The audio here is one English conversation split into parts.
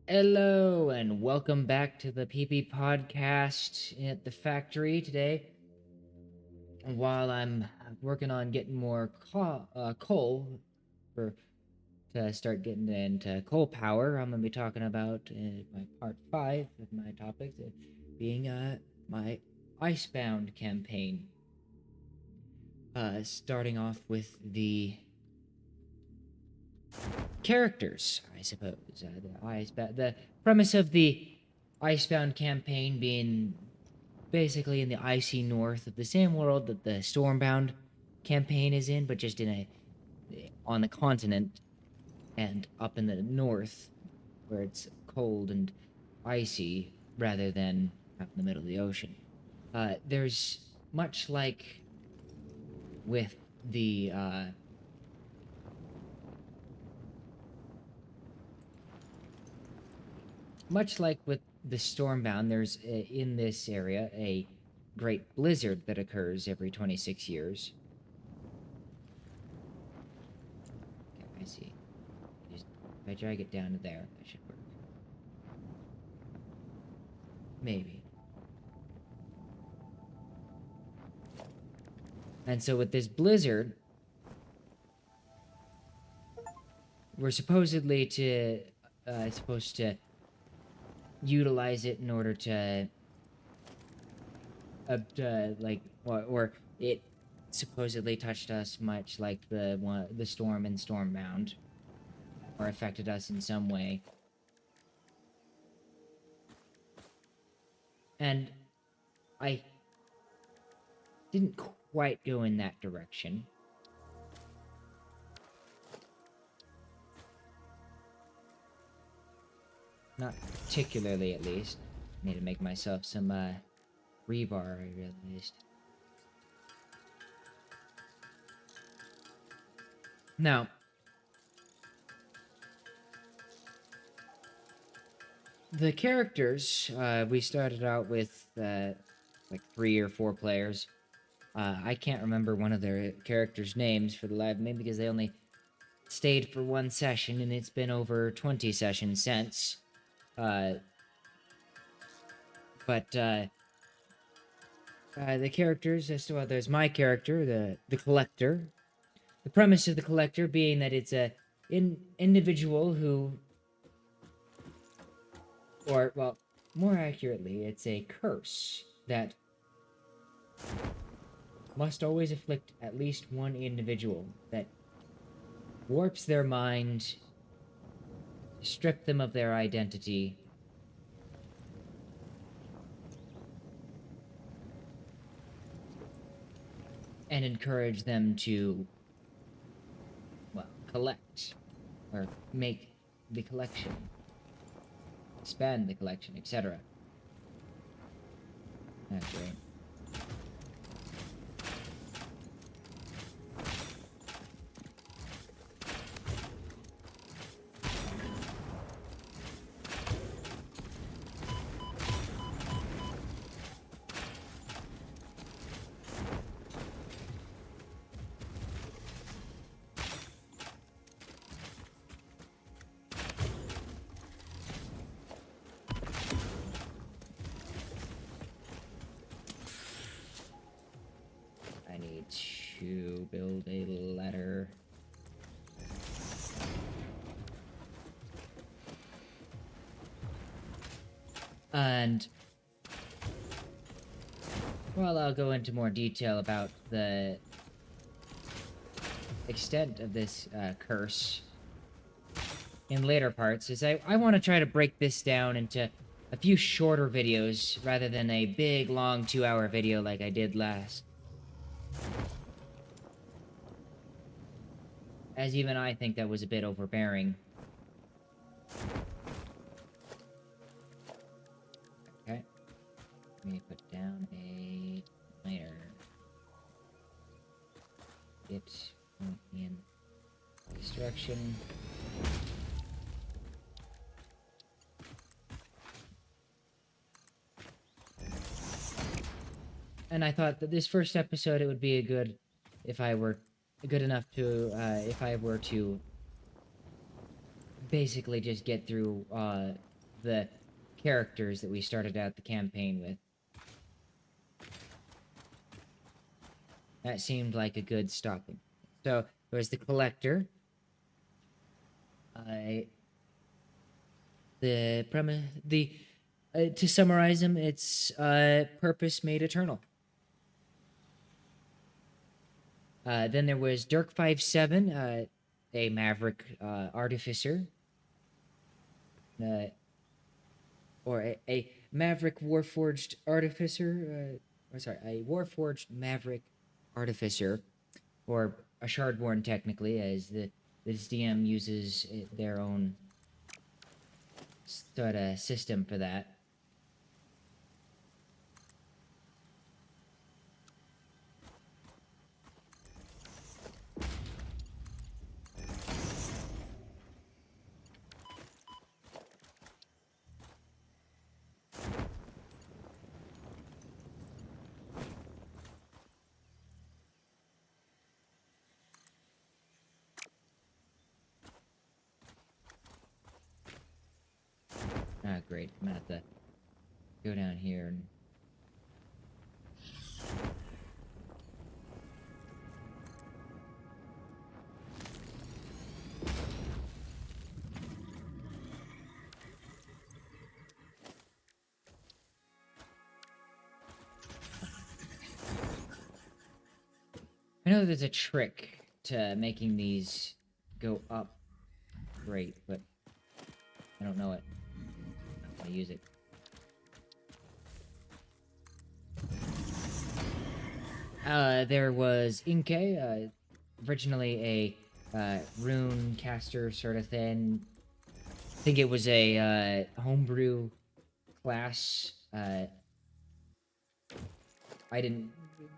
Hello and welcome back to the PP podcast at the factory today. While I'm working on getting more coal for to start getting into coal power, I'm gonna be talking about my part 5 of my topics, being my Icebound campaign. Starting off with the characters, I suppose. The premise of the Icebound campaign being basically in the icy north of the same world that the Stormbound campaign is in, but just on the continent and up in the north where it's cold and icy rather than out in the middle of the ocean. There's much like with the Stormbound, there's in this area a great blizzard that occurs every 26 years. Okay, I see. If I drag it down to there, that should work. Maybe. And so with this blizzard, we're supposed to utilize it in order to or it supposedly touched us much like the storm in Stormbound, or affected us in some way. And I didn't quite go in that direction. Not particularly, at least. I need to make myself some rebar, I realized. Now, the characters, we started out with like 3 or 4 players. I can't remember one of their characters' names for the live, maybe because they only stayed for 1 session, and it's been over 20 sessions since. But the characters, there's my character, the Collector. The premise of the Collector being that it's a individual who, or well, more accurately, it's a curse that must always afflict at least one individual, that warps their mind, strip them of their identity, and encourage them to, well, collect, or make the collection, expand the collection, etc. That's right. I need to build a ladder. And, well, I'll go into more detail about the extent of this curse in later parts, is I want to try to break this down into a few shorter videos rather than a big, long 2-hour video like I did last. As even I think that was a bit overbearing. Okay. Let me put down a miner. It in this direction. And I thought that this first episode, it would be if I were good enough to, if I were to basically just get through the characters that we started out the campaign with. That seemed like a good stopping. So there's the collector. The premise, to summarize him, it's purpose made eternal. Then there was Dirk57, a maverick artificer, or a maverick warforged artificer. A warforged maverick artificer, or a shardborn technically, as this DM uses their own sort of system for that. Ah, great. I'm gonna have to go down here and... I know there's a trick to making these go up great, but I don't know it. I don't want to use it. There was Inke, originally a rune caster sort of thing. I think it was a homebrew class.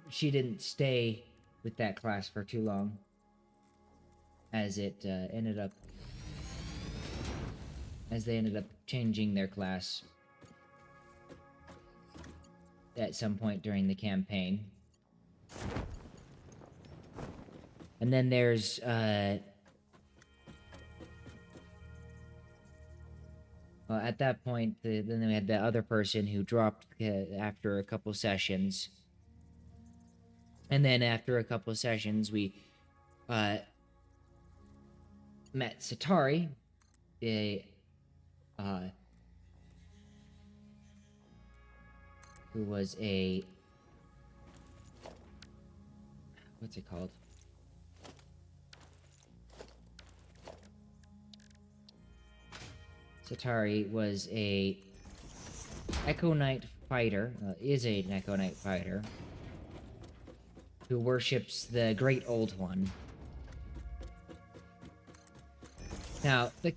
She didn't stay with that class for too long, as it as they ended up changing their class at some point during the campaign. And then there's well, at that point, then we had the other person who dropped after a couple sessions. And then after a couple of sessions, we met Satari, who was a... what's it called? Satari was a Echo Knight fighter, is an Echo Knight fighter, who worships the Great Old One. Now, I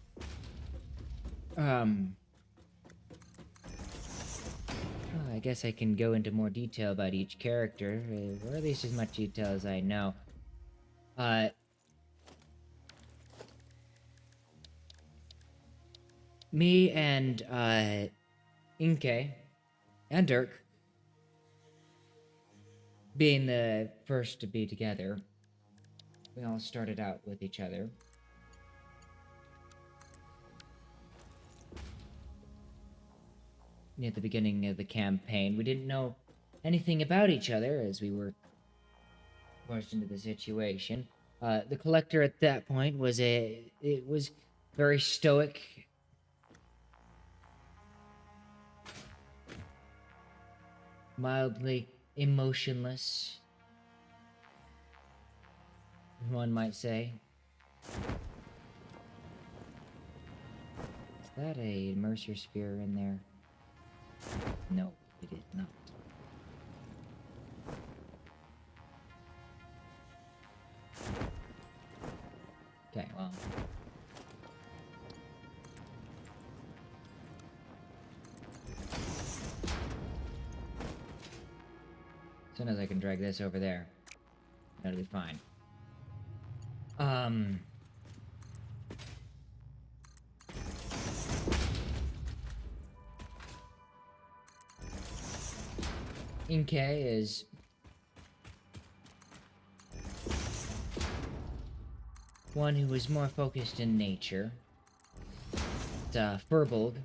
guess I can go into more detail about each character, or at least as much detail as I know. Me and, Inke and Dirk, being the first to be together, we all started out with each other. Near the beginning of the campaign, we didn't know anything about each other as we were forced into the situation. The collector at that point was very stoic. Mildly emotionless, one might say. Is that a Mercer Sphere in there? No, it is not. Okay, well. As soon as I can drag this over there, that'll be fine. Inke is one who is more focused in nature. It's Furbolg,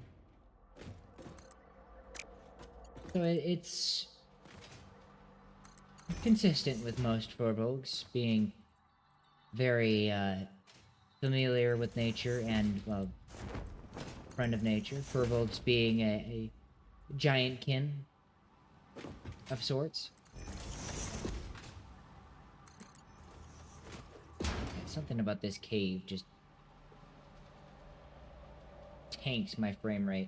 So it's consistent with most furbolgs being very familiar with nature and, well, friend of nature. Furbolgs being a giant kin of sorts. Yeah, something about this cave just tanks my frame rate.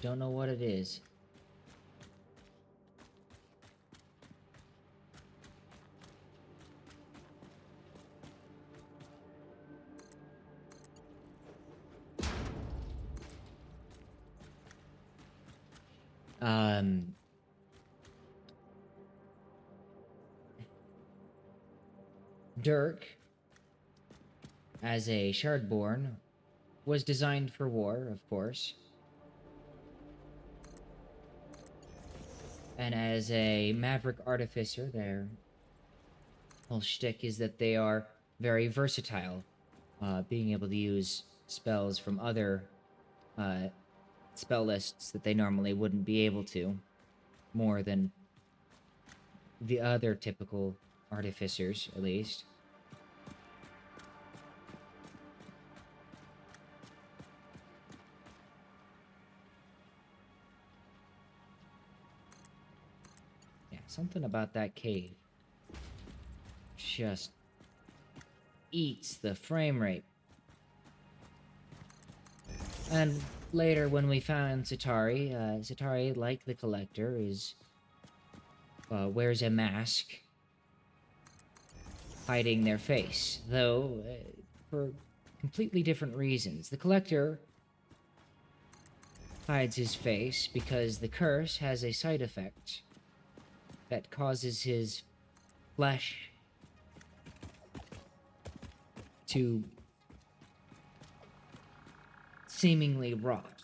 Don't know what it is. Dirk, as a Shardborn, was designed for war, of course. And as a Maverick Artificer, their whole shtick is that they are very versatile, being able to use spells from other spell lists that they normally wouldn't be able to, more than the other typical artificers, at least. Yeah, something about that cave just eats the frame rate. And later, when we found Satari, Satari, like the Collector, wears a mask hiding their face, though for completely different reasons. The Collector hides his face because the curse has a side effect that causes his flesh to seemingly rot.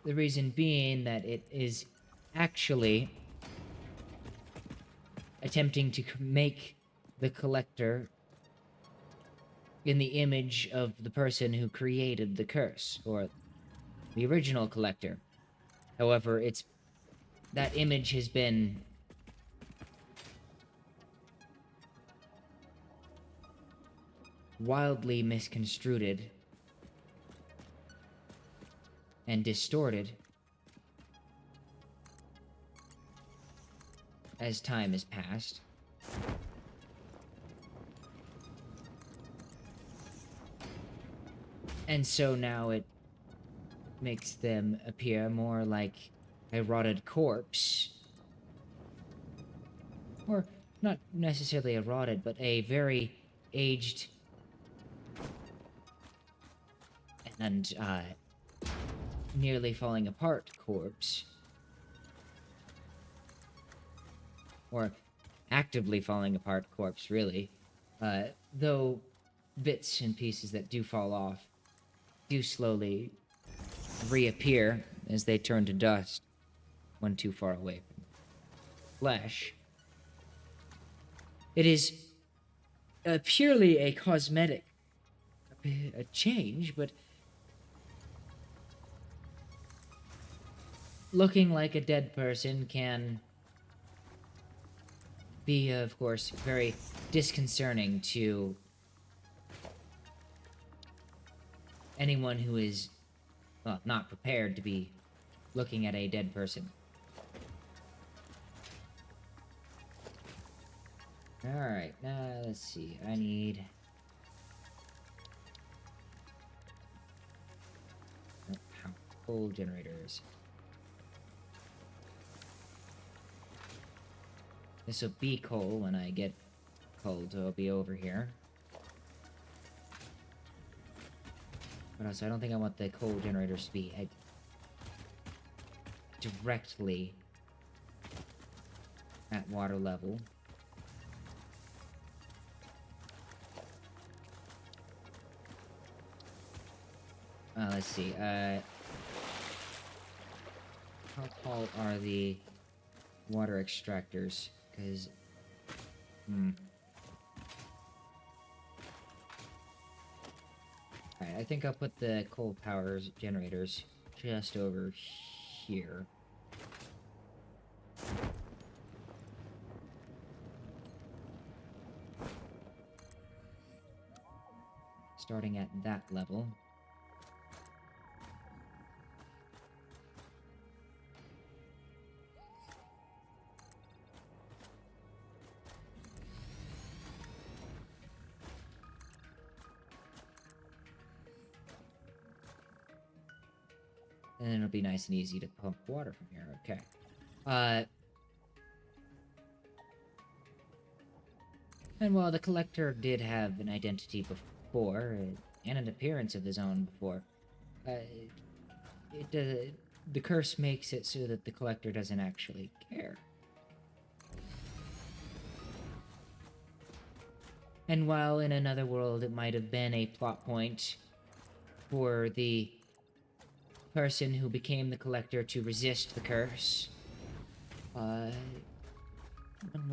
The reason being that it is actually attempting to make the Collector in the image of the person who created the curse, or the original Collector. However, that image has been wildly misconstrued and distorted as time has passed. And so now it makes them appear more like a rotted corpse. Or not necessarily a rotted, but a very aged and nearly falling apart corpse. Or actively falling apart corpse, really. Though bits and pieces that do fall off do slowly reappear as they turn to dust when too far away from flesh. It is purely a cosmetic a change, but looking like a dead person can be, of course, very disconcerting to anyone who is, well, not prepared to be looking at a dead person. Alright, let's see. I need... coal generators. This will be coal when I get cold, so it'll be over here. But also, I don't think I want the coal generators to be directly at water level. Let's see. how tall are the water extractors? Because, Alright, I think I'll put the coal powers generators just over here. Starting at that level. And it'll be nice and easy to pump water from here. Okay. And while the collector did have an identity before, and an appearance of his own before, the curse makes it so that the collector doesn't actually care. And while in another world it might have been a plot point for the person who became the collector to resist the curse, when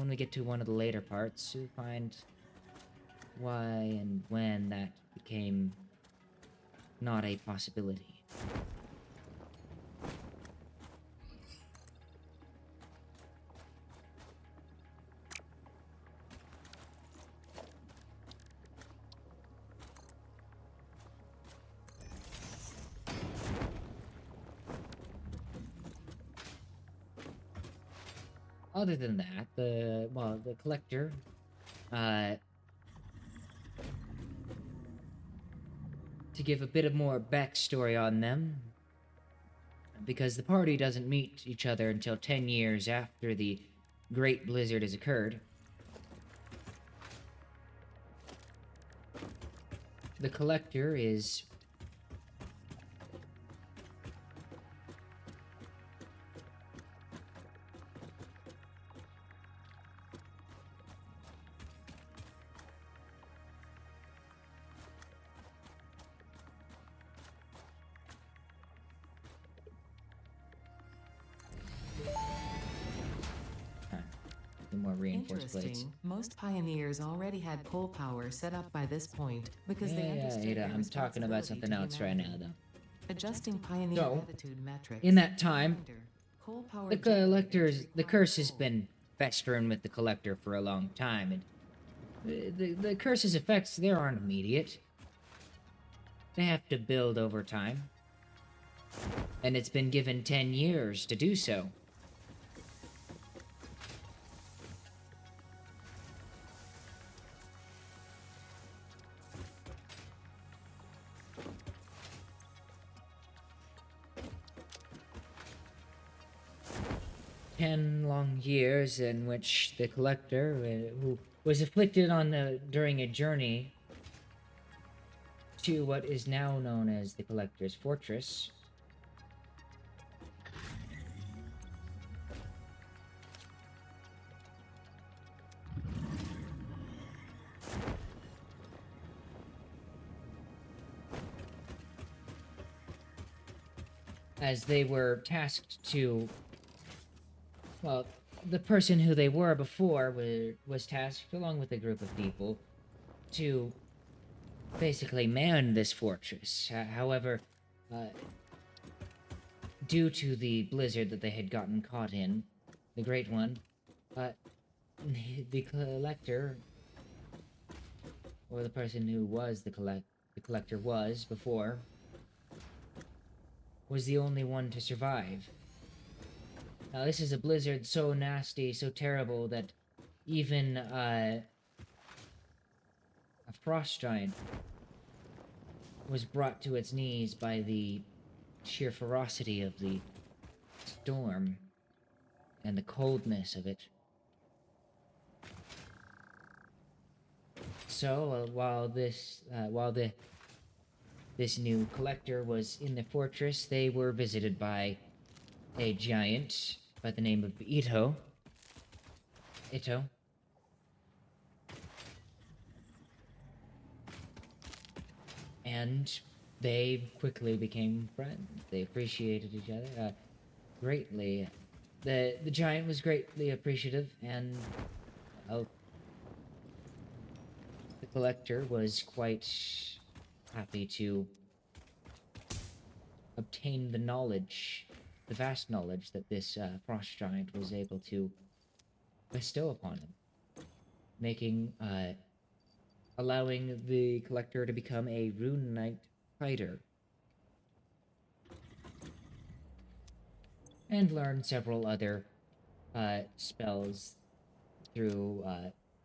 we get to one of the later parts, we find why and when that became not a possibility. Other than that, the collector, to give a bit of more backstory on them, because the party doesn't meet each other until 10 years after the Great Blizzard has occurred. The collector is the more reinforced plates. Interesting. Most pioneers already had pole power set up by this point because they understood Ada, their I'm talking about something else right now, though. Adjusting pioneer So, attitude metrics. in that time, Coal power the curse has been festering with the collector for a long time, and the curse's effects, they aren't immediate. They have to build over time. And it's been given 10 years to do so. Long years in which the collector, who was afflicted during a journey to what is now known as the Collector's Fortress, as they were tasked to, well, the person who they were before was tasked, along with a group of people, to basically man this fortress. However, due to the blizzard that they had gotten caught in, the Great One, the collector, or the person who was the collector was before, was the only one to survive. Now, this is a blizzard so nasty, so terrible, that even a frost giant was brought to its knees by the sheer ferocity of the storm and the coldness of it. So, while this new collector was in the fortress, they were visited by a giant by the name of Ito. And they quickly became friends. They appreciated each other. greatly. The giant was greatly appreciative, and well, the collector was quite happy to obtain the knowledge, the vast knowledge that this frost giant was able to bestow upon him, making allowing the collector to become a rune knight fighter and learn several other spells through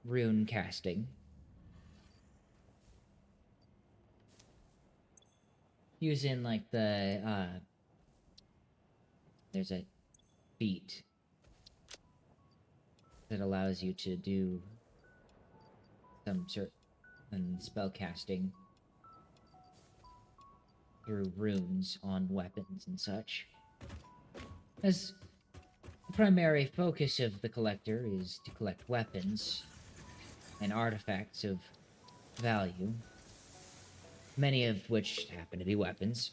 rune casting. Using like there's a feat that allows you to do some certain spell casting through runes on weapons and such. As the primary focus of the collector is to collect weapons and artifacts of value, many of which happen to be weapons.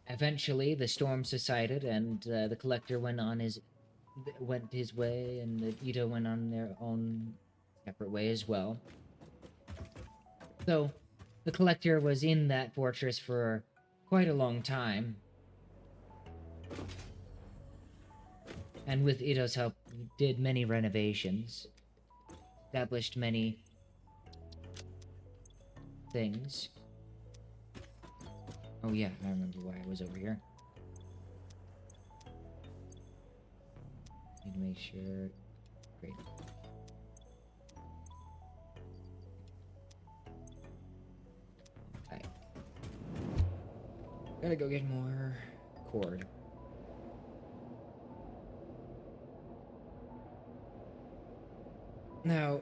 Eventually, the storm subsided, and the collector went his way, and the Ito went on their own separate way as well. So, the collector was in that fortress for quite a long time, and with Ito's help, did many renovations, established many things. Oh yeah, I remember why I was over here. Need to make sure. Great. Alright. Gotta go get more cord. Now,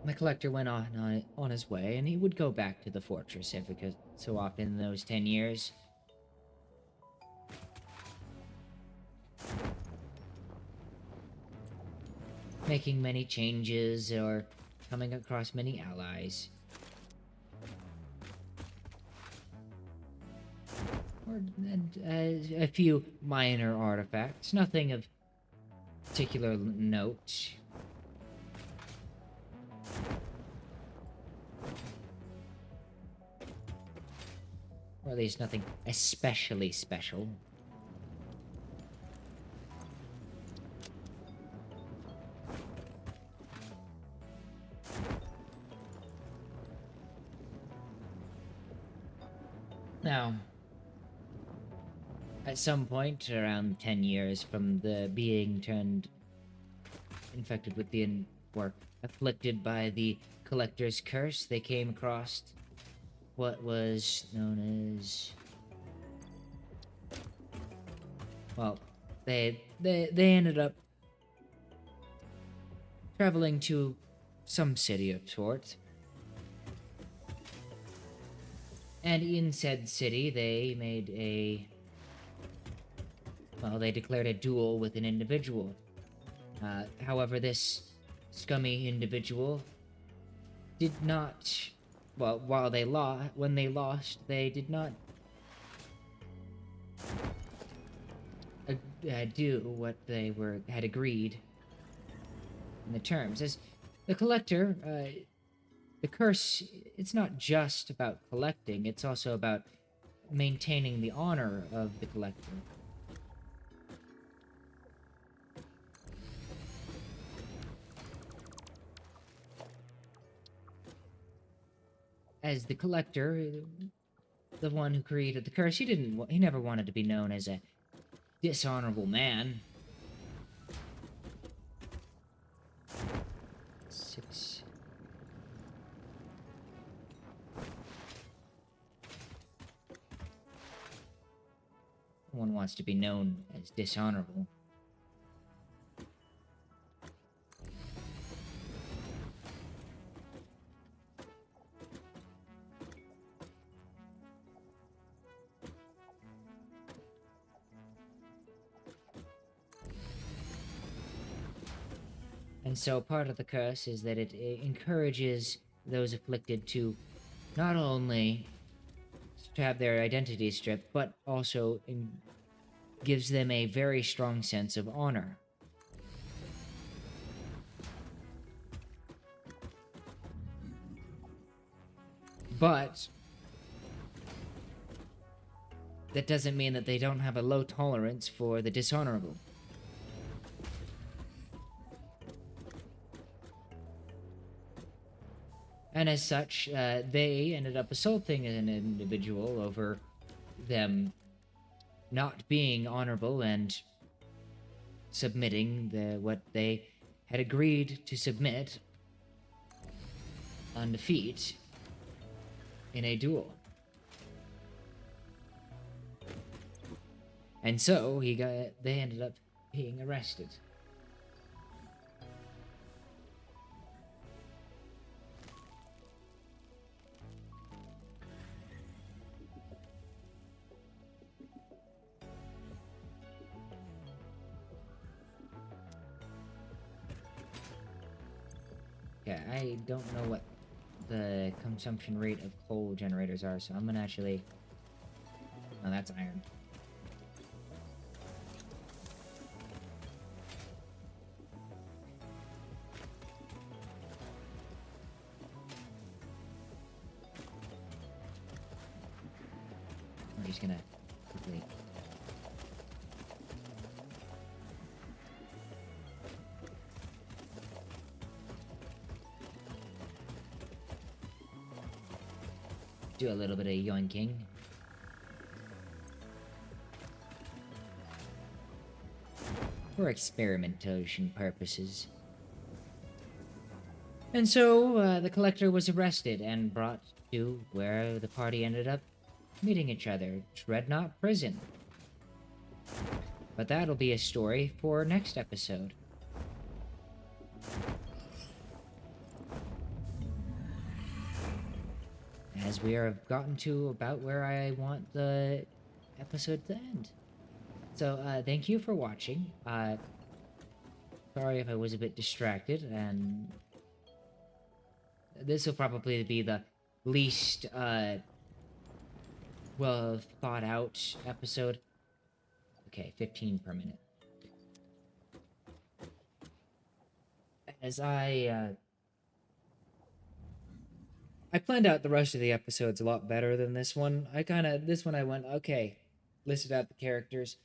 the collector went on his way, and he would go back to the fortress every so often in those 10 years. Making many changes or coming across many allies. And a few minor artifacts, nothing of particular note. Or at least nothing especially special. Now, at some point, around 10 years from the being turned infected with the or afflicted by the collector's curse, they came across what was known as, well, they ended up traveling to some city of sorts. And in said city, they declared a duel with an individual. However, this scummy individual did not, well, when they lost, they did not do what they had agreed in the terms. As the collector, the curse, it's not just about collecting, it's also about maintaining the honor of the collector. As the collector, the one who created the curse, he never wanted to be known as a dishonorable man. 6. No one wants to be known as dishonorable. And so part of the curse is that it encourages those afflicted to not only to have their identity stripped, but also gives them a very strong sense of honor. But that doesn't mean that they don't have a low tolerance for the dishonorable. And as such, they ended up assaulting an individual over them not being honorable and submitting what they had agreed to submit on defeat in a duel. And so they ended up being arrested. Yeah, I don't know what the consumption rate of coal generators are, so I'm gonna actually... Oh, that's iron. We're just gonna quickly... do a little bit of yoinking. For experimentation purposes. And so, the collector was arrested and brought to where the party ended up meeting each other, Dreadnought Prison. But that'll be a story for next episode. As we have gotten to about where I want the episode to end. So, thank you for watching. Sorry if I was a bit distracted, and this will probably be the least, well thought out episode. Okay, 15 per minute. As I planned out the rest of the episodes a lot better than this one. This one I went, okay, listed out the characters.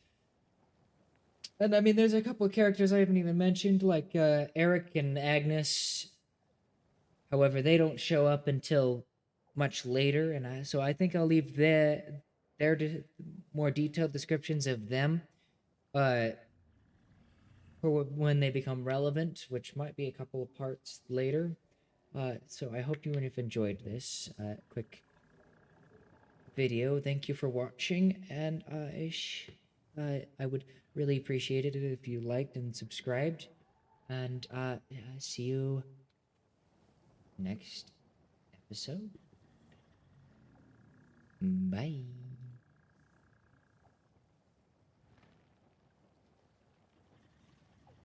And I mean, there's a couple of characters I haven't even mentioned, like Eric and Agnes. However, they don't show up until much later, and so I think I'll leave their more detailed descriptions of them for when they become relevant, which might be a couple of parts later. So I hope you have enjoyed this quick video. Thank you for watching, and I would really appreciate it if you liked and subscribed. And see you next episode. Bye.